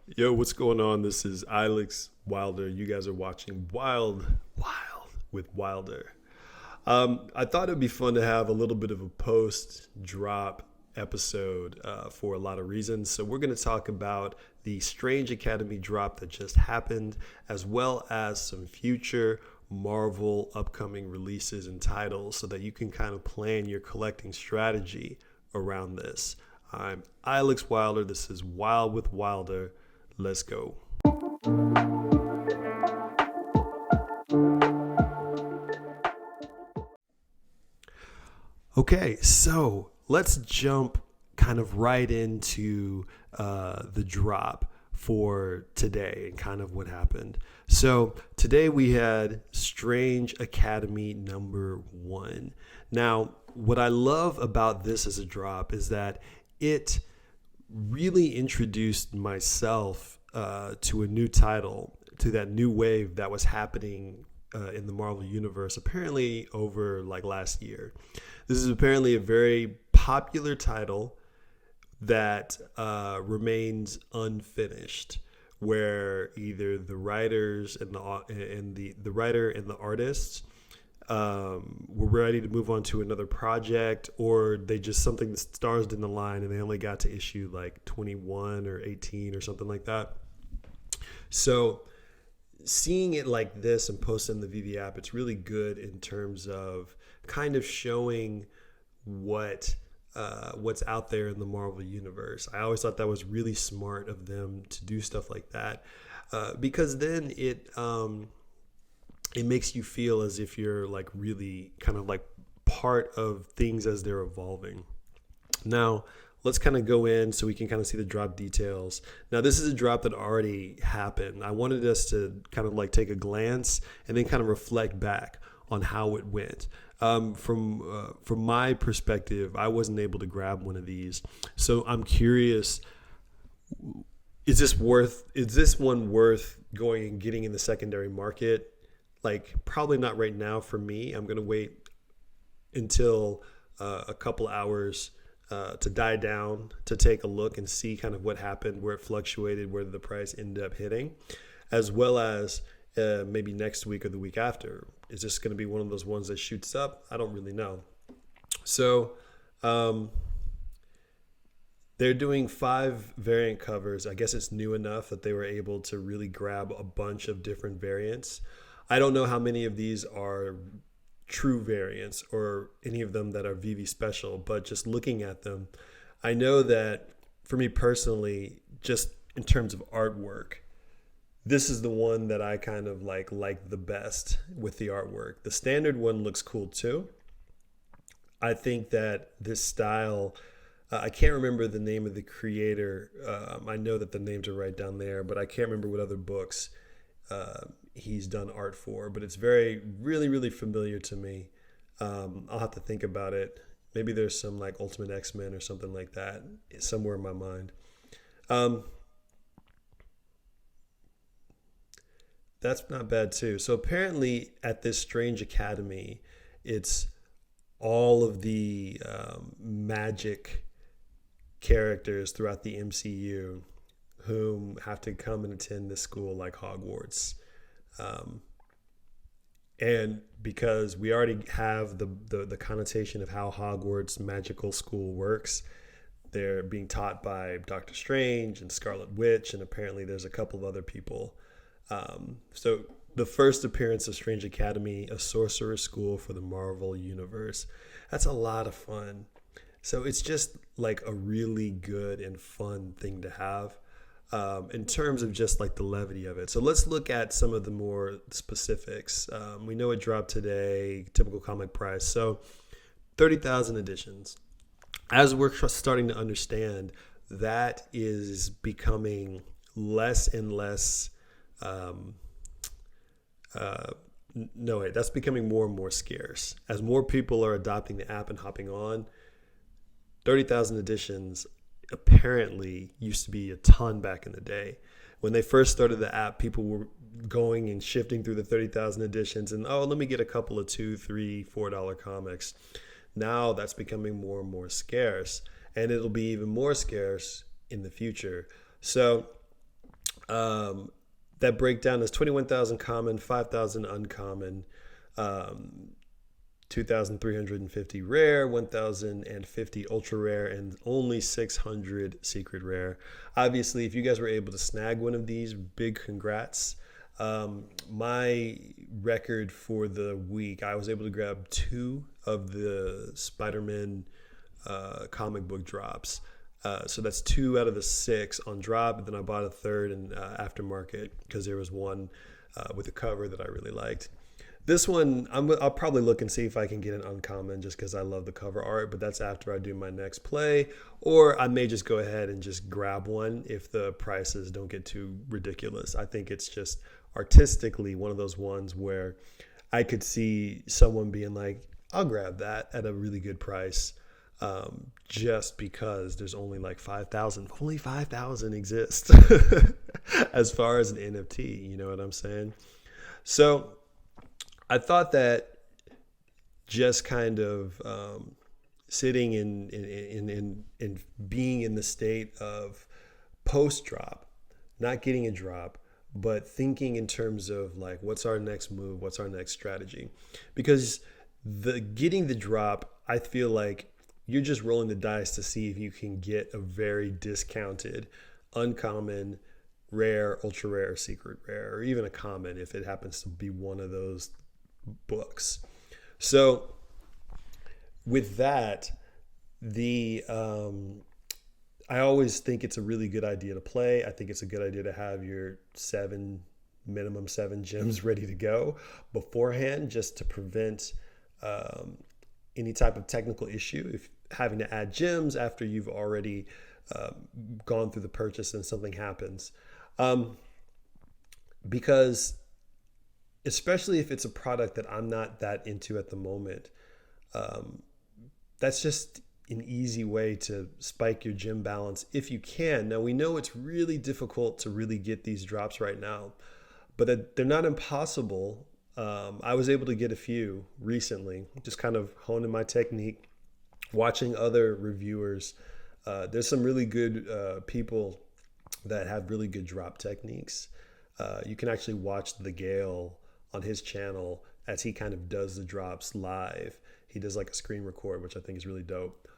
Yo, what's going on? This is Alex Wilder. You guys are watching Wild with Wilder. I thought it'd be fun to have a little bit of a post drop episode for a lot of reasons. So, we're going to talk about the Strange Academy drop that just happened, as well as some future Marvel upcoming releases and titles so that you can kind of plan your collecting strategy around this. I'm Alex Wilder. This is Wild with Wilder. Let's go. Okay, so let's jump kind of right into the drop for today and kind of what happened. So today we had Strange Academy #1. Now, what I love about this as a drop is that it really introduced myself to a new title, to that new wave that was happening in the Marvel Universe, apparently over like last year. This is apparently a very popular title that remains unfinished, where either the writers and the writer and the artists were ready to move on to another project, or they just something the stars didn't align and they only got to issue like 21 or 18 or something like that. So seeing it like this and posted in the VV app, it's really good in terms of kind of showing what what's out there in the Marvel universe. I always thought that was really smart of them to do stuff like that, because then it makes you feel as if you're like really kind of like part of things as they're evolving. Now, let's kind of go in so we can kind of see the drop details. Now, this is a drop that already happened. I wanted us to kind of like take a glance and then kind of reflect back on how it went. From my perspective, I wasn't able to grab one of these, so I'm curious. Is this one worth going and getting in the secondary market? Like, probably not right now for me. I'm gonna wait until a couple hours to die down to take a look and see kind of what happened, where it fluctuated, where the price ended up hitting, as well as maybe next week or the week after. Is this going to be one of those ones that shoots up? I don't really know. So they're doing 5 variant covers. I guess it's new enough that they were able to really grab a bunch of different variants. I don't know how many of these are true variants or any of them that are VV special, but just looking at them, I know that for me personally, just in terms of artwork, this is the one that I kind of like the best with the artwork. The standard one looks cool too. I think that this style, I can't remember the name of the creator. I know that the names are right down there, but I can't remember what other books he's done art for. But it's really, really familiar to me. I'll have to think about it. Maybe there's some like Ultimate X-Men or something like that somewhere in my mind. Um, that's not bad too. So apparently at this Strange Academy, it's all of the magic characters throughout the MCU whom have to come and attend this school like Hogwarts. Um, and because we already have the connotation of how Hogwarts magical school works, they're being taught by Doctor Strange and Scarlet Witch, and apparently there's a couple of other people. So the first appearance of Strange Academy, a sorcerer's school for the Marvel Universe. That's a lot of fun. So it's just like a really good and fun thing to have in terms of just like the levity of it. So let's look at some of the more specifics. We know it dropped today, typical comic price. So 30,000 editions. As we're starting to understand, that is becoming less and less. Um, no, wait, that's becoming more and more scarce. As more people are adopting the app and hopping on, 30,000 editions apparently used to be a ton back in the day. When they first started the app, people were going and shifting through the 30,000 editions and, oh, let me get a couple of $2, $3, $4 comics. Now that's becoming more and more scarce, and it'll be even more scarce in the future. So That breakdown is 21,000 common, 5,000 uncommon, 2,350 rare, 1,050 ultra rare, and only 600 secret rare. Obviously, if you guys were able to snag one of these, big congrats. My record for the week, I was able to grab 2 of the Spider-Man comic book drops. So that's 2 out of the 6 on drop, and then I bought a third in aftermarket because there was one with a cover that I really liked. This one, I'll probably look and see if I can get an uncommon just because I love the cover art, but that's after I do my next play. Or I may just go ahead and just grab one if the prices don't get too ridiculous. I think it's just artistically one of those ones where I could see someone being like, I'll grab that at a really good price. Just because there's only like 5,000. Only 5,000 exist as far as an NFT. You know what I'm saying? So I thought that just kind of sitting in being in the state of post drop, not getting a drop, but thinking in terms of like, what's our next move? What's our next strategy? Because getting the drop, I feel like you're just rolling the dice to see if you can get a very discounted, uncommon, rare, ultra rare, secret rare, or even a common if it happens to be one of those books. So with that, I always think it's a really good idea to play. I think it's a good idea to have your minimum 7 gems ready to go beforehand, just to prevent any type of technical issue if having to add gems after you've already gone through the purchase and something happens. Because especially if it's a product that I'm not that into at the moment, that's just an easy way to spike your gem balance if you can. Now, we know it's really difficult to really get these drops right now, but they're not impossible. I was able to get a few recently, just kind of honing my technique, watching other reviewers. There's some really good people that have really good drop techniques. You can actually watch the Gale on his channel as he kind of does the drops live. He does like a screen record, which I think is really dope.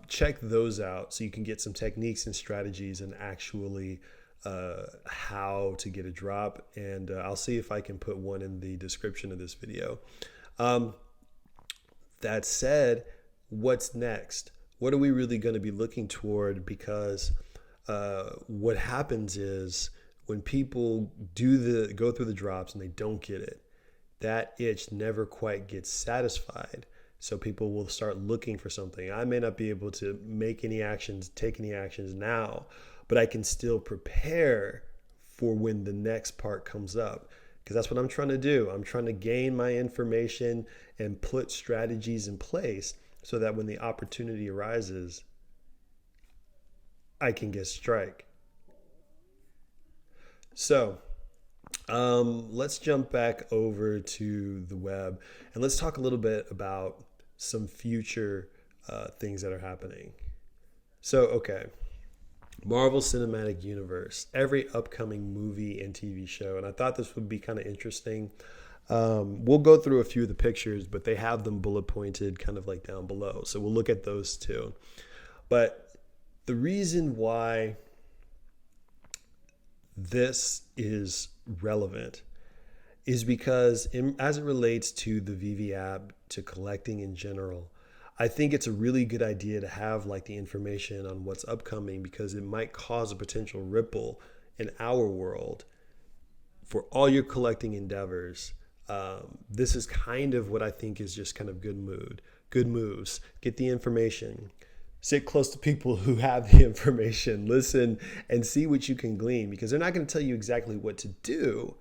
Check those out so you can get some techniques and strategies and actually how to get a drop. And I'll see if I can put one in the description of this video. That said, what's next? What are we really going to be looking toward? Because what happens is when people go through the drops and they don't get it, that itch never quite gets satisfied. So people will start looking for something. I may not be able to take any actions now, but I can still prepare for when the next part comes up. Because that's what I'm trying to do. I'm trying to gain my information and put strategies in place so that when the opportunity arises, I can get strike. So let's jump back over to the web and let's talk a little bit about some future things that are happening. So, okay. Marvel Cinematic Universe, every upcoming movie and TV show. And I thought this would be kind of interesting. We'll go through a few of the pictures, but they have them bullet pointed kind of like down below. So we'll look at those too. But the reason why this is relevant is because as it relates to the VEVE app, to collecting in general, I think it's a really good idea to have like the information on what's upcoming, because it might cause a potential ripple in our world for all your collecting endeavors. This is kind of what I think is just kind of good moves. Get the information, sit close to people who have the information, listen and see what you can glean, because they're not going to tell you exactly what to do.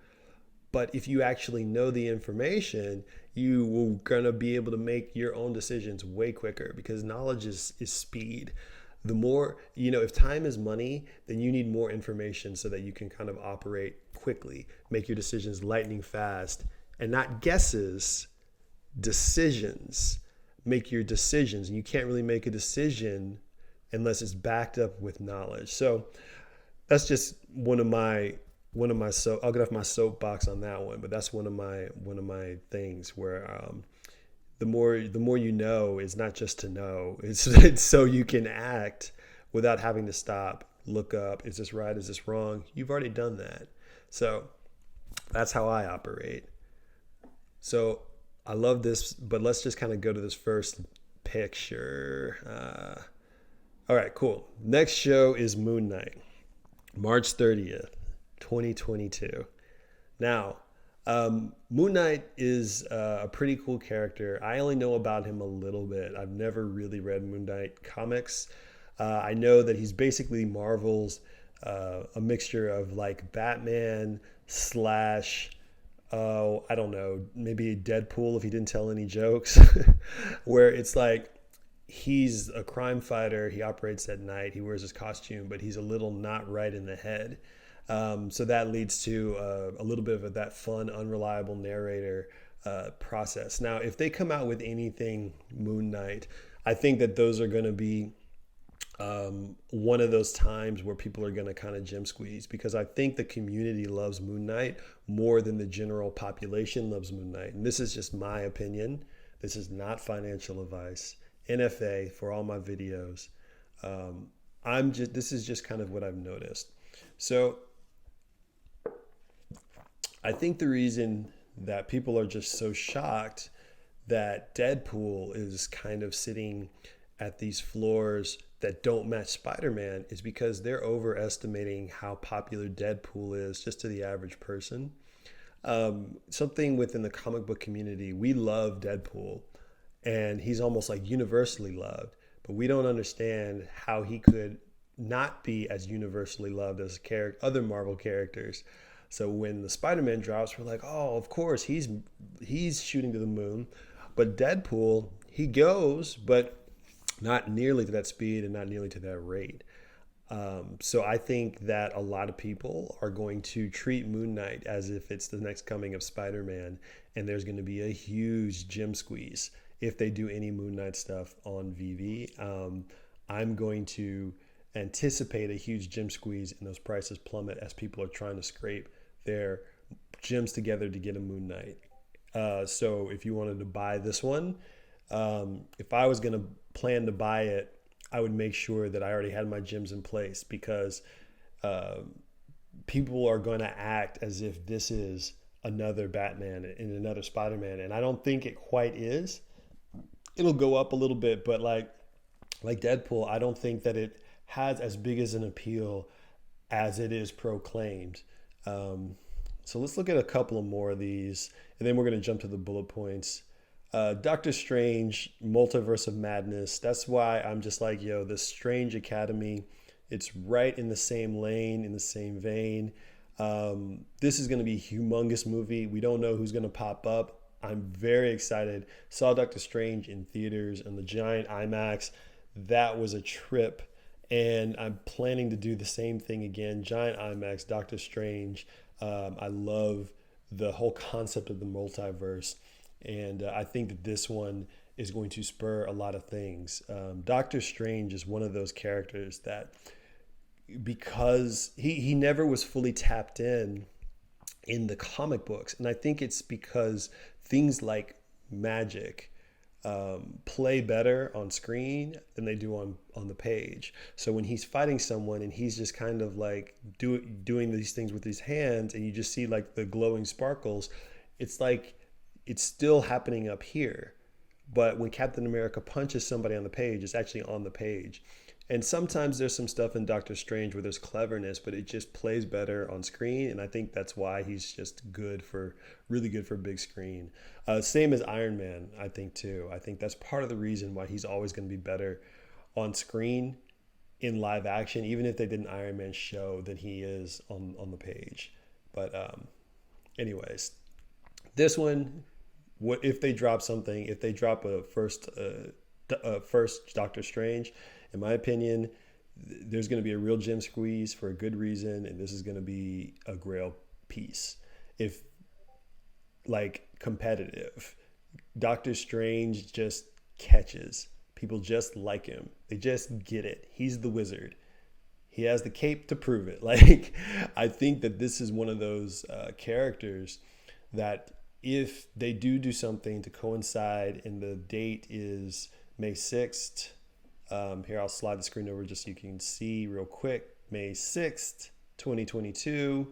But if you actually know the information, you will going to be able to make your own decisions way quicker, because knowledge is speed. The more, if time is money, then you need more information so that you can kind of operate quickly, make your decisions lightning fast, and not guesses, decisions. Make your decisions. And you can't really make a decision unless it's backed up with knowledge. So that's just one of my so I'll get off my soapbox on that one, but that's one of my things where the more you know is not just to know. It's so you can act without having to stop, look up, is this right, is this wrong? You've already done that. So that's how I operate. So I love this, but let's just kind of go to this first picture. All right, cool. Next show is Moon Knight, March 30th, 2022. Now, Moon Knight is a pretty cool character. I only know about him a little bit. I've never really read Moon Knight comics. I know that he's basically Marvel's a mixture of like Batman slash, oh, I don't know, maybe Deadpool if he didn't tell any jokes, where it's like he's a crime fighter. He operates at night. He wears his costume, but he's a little not right in the head. So that leads to a little bit of that fun, unreliable narrator process. Now, if they come out with anything Moon Knight, I think that those are going to be one of those times where people are going to kind of gem squeeze, because I think the community loves Moon Knight more than the general population loves Moon Knight. And this is just my opinion. This is not financial advice. NFA for all my videos. This is just kind of what I've noticed. So I think the reason that people are just so shocked that Deadpool is kind of sitting at these floors that don't match Spider-Man is because they're overestimating how popular Deadpool is just to the average person. Something within the comic book community, we love Deadpool, and he's almost like universally loved, but we don't understand how he could not be as universally loved as other Marvel characters. So when the Spider-Man drops, we're like, oh, of course, he's shooting to the moon. But Deadpool, he goes, but not nearly to that speed and not nearly to that rate. So I think that a lot of people are going to treat Moon Knight as if it's the next coming of Spider-Man, and there's going to be a huge gem squeeze if they do any Moon Knight stuff on VV. I'm going to anticipate a huge gem squeeze and those prices plummet as people are trying to scrape their gems together to get a Moon Knight. So if you wanted to buy this one, if I was going to plan to buy it, I would make sure that I already had my gems in place, because people are going to act as if this is another Batman and another Spider-Man, and I don't think it quite is. It'll go up a little bit, but like Deadpool, I don't think that it has as big as an appeal as it is proclaimed. So let's look at a couple of more of these, and then we're going to jump to the bullet points. Doctor Strange, Multiverse of Madness. That's why I'm just like, yo, the Strange Academy, it's right in the same lane, in the same vein. This is going to be a humongous movie. We don't know who's going to pop up. I'm very excited. Saw Doctor Strange in theaters and the giant IMAX. That was a trip. And I'm planning to do the same thing again. Giant IMAX, Doctor Strange. I love the whole concept of the multiverse. And I think that this one is going to spur a lot of things. Doctor Strange is one of those characters that, because he never was fully tapped in the comic books. And I think it's because things like magic play better on screen than they do on the page. So when he's fighting someone and he's just kind of like doing these things with his hands, and you just see like the glowing sparkles, it's like it's still happening up here. But when Captain America punches somebody on the page, it's actually on the page. And sometimes there's some stuff in Doctor Strange where there's cleverness, but it just plays better on screen. And I think that's why he's just really good for big screen. Same as Iron Man, I think too. I think that's part of the reason why he's always going to be better on screen in live action, even if they did an Iron Man show, than he is on the page. But anyways, this one, what if they drop something? If they drop a first Doctor Strange, in my opinion, there's going to be a real gem squeeze for a good reason, and this is going to be a grail piece. If like competitive, Doctor Strange just catches. People just like him. They just get it. He's the wizard. He has the cape to prove it. Like, I think that this is one of those characters that if they do something to coincide and the date is May 6th, here I'll slide the screen over just so you can see real quick. May 6th, 2022.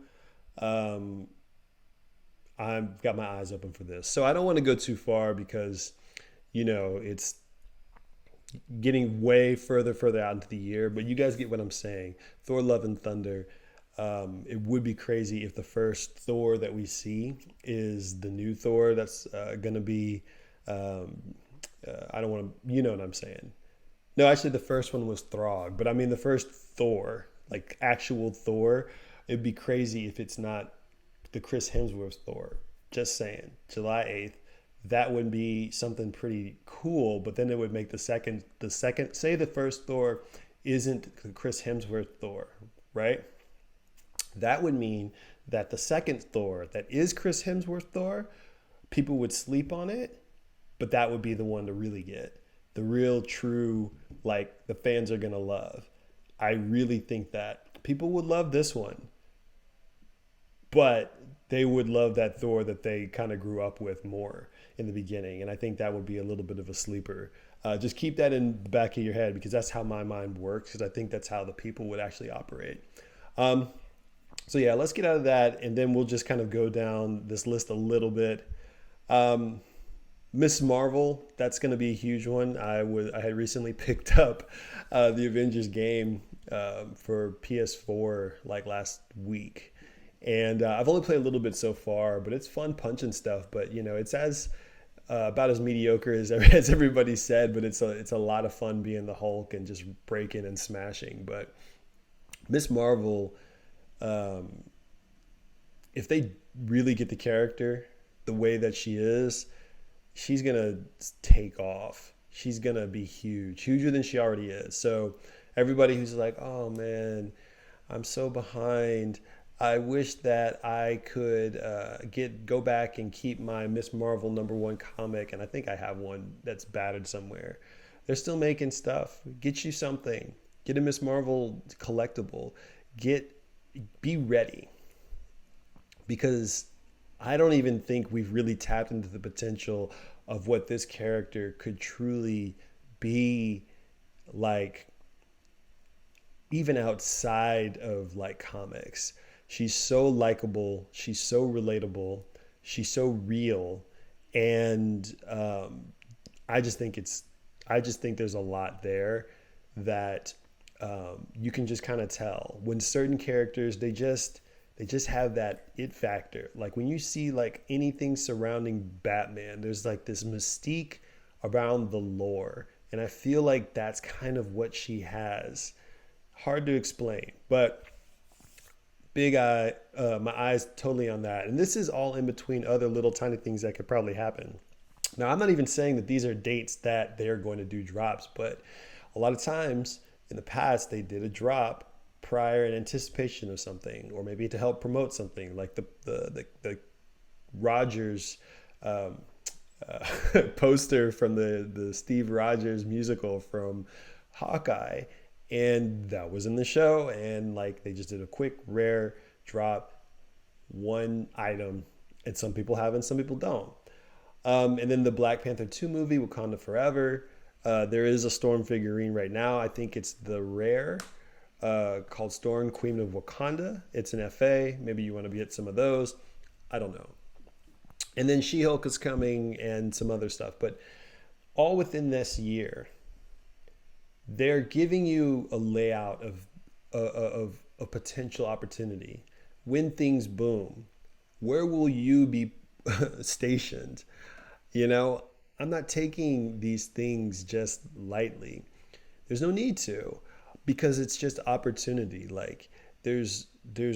I've got my eyes open for this. So I don't want to go too far because, it's getting way further out into the year, but you guys get what I'm saying. Thor Love and Thunder. It would be crazy if the first Thor that we see is the new Thor that's going to be, I don't want to, you know what I'm saying. No, actually the first one was Throg, but I mean the first Thor, like actual Thor, it'd be crazy if it's not the Chris Hemsworth Thor. Just saying. July 8th. That would be something pretty cool, but then it would make the second, say the first Thor isn't Chris Hemsworth Thor, right? That would mean that the second Thor that is Chris Hemsworth Thor, people would sleep on it, but that would be the one to really get. The real true, like the fans are going to love. I really think that people would love this one, but they would love that Thor that they kind of grew up with more in the beginning. And I think that would be a little bit of a sleeper. Just keep that in the back of your head because that's how my mind works, because I think that's how the people would actually operate. So yeah, let's get out of that, and then we'll just kind of go down this list a little bit. Miss Marvel, that's going to be a huge one. I had recently picked up the Avengers game for PS4 like last week. And I've only played a little bit so far, but it's fun punching stuff. But it's about as mediocre as everybody said, but it's a lot of fun being the Hulk and just breaking and smashing. But Miss Marvel, if they really get the character the way that she is, she's gonna take off. She's gonna be huger than she already is. So everybody who's like, oh man, I'm so behind. I wish that I could go back and keep my Miss Marvel #1 comic, and I think I have one that's battered somewhere. They're still making stuff. Get you something. Get a Miss Marvel collectible. Be ready, because I don't even think we've really tapped into the potential of what this character could truly be like, even outside of like comics. She's so likable. She's so relatable. She's so real. And I just think there's a lot there that you can just kind of tell when certain characters, they just have that it factor. Like when you see like anything surrounding Batman, there's like this mystique around the lore. And I feel like that's kind of what she has. Hard to explain, but my eyes totally on that. And this is all in between other little tiny things that could probably happen. Now, I'm not even saying that these are dates that they're going to do drops, but a lot of times in the past, they did a drop prior in anticipation of something, or maybe to help promote something, like the Rogers poster from the Steve Rogers musical from Hawkeye. And that was in the show, and like they just did a quick rare drop, one item, and some people have it and some people don't. And then the Black Panther 2 movie, Wakanda Forever. There is a Storm figurine right now. I think it's the rare called Storm, Queen of Wakanda. It's an FA. Maybe you want to get some of those. I don't know. And then She-Hulk is coming and some other stuff. But all within this year, they're giving you a layout of a potential opportunity. When things boom, where will you be stationed? I'm not taking these things just lightly. There's no need to, because it's just opportunity. Like there's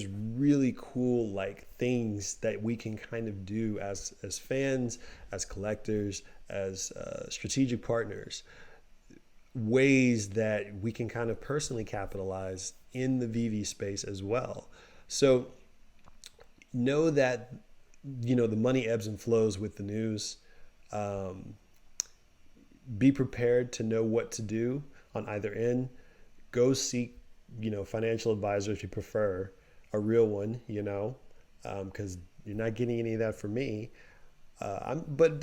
really cool like things that we can kind of do as fans, as collectors, as strategic partners. Ways that we can kind of personally capitalize in the VV space as well. So know that, the money ebbs and flows with the news. Be prepared to know what to do on either end. Go seek financial advisor if you prefer, a real one, because you're not getting any of that from me. But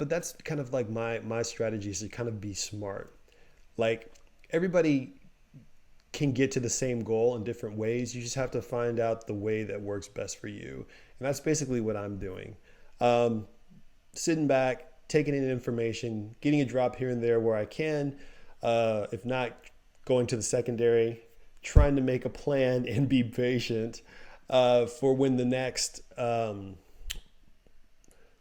that's kind of like my strategy is to kind of be smart. Like everybody can get to the same goal in different ways. You just have to find out the way that works best for you. And that's basically what I'm doing. Sitting back, taking in information, getting a drop here and there where I can. If not, going to the secondary, trying to make a plan and be patient for when the next, I'm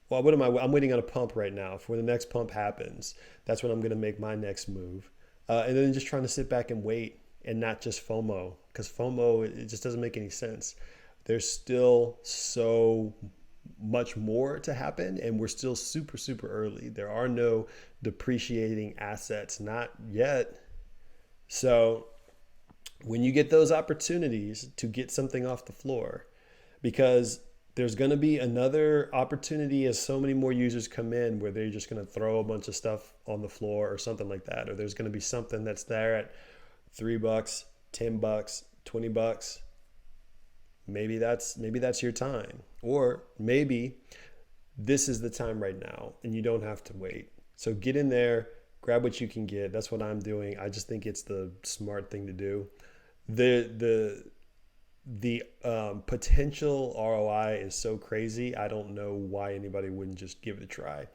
waiting on a pump right now. For when the next pump happens, that's when I'm going to make my next move. And then just trying to sit back and wait and not just FOMO, because FOMO, it just doesn't make any sense. There's still so much more to happen, and we're still super, super early. There are no depreciating assets, not yet. So when you get those opportunities to get something off the floor, because there's going to be another opportunity as so many more users come in where they're just going to throw a bunch of stuff on the floor or something like that. Or there's going to be something that's there at $3, $10, $20. Maybe that's your time. Or maybe this is the time right now and you don't have to wait. So get in there, grab what you can get. That's what I'm doing. I just think it's the smart thing to do. The potential ROI is so crazy. I don't know why anybody wouldn't just give it a try.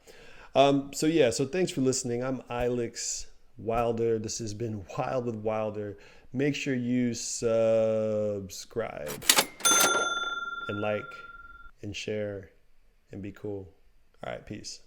So thanks for listening. I'm Ilex Wilder. This has been Wild with Wilder. Make sure you subscribe and like and share and be cool. All right, peace.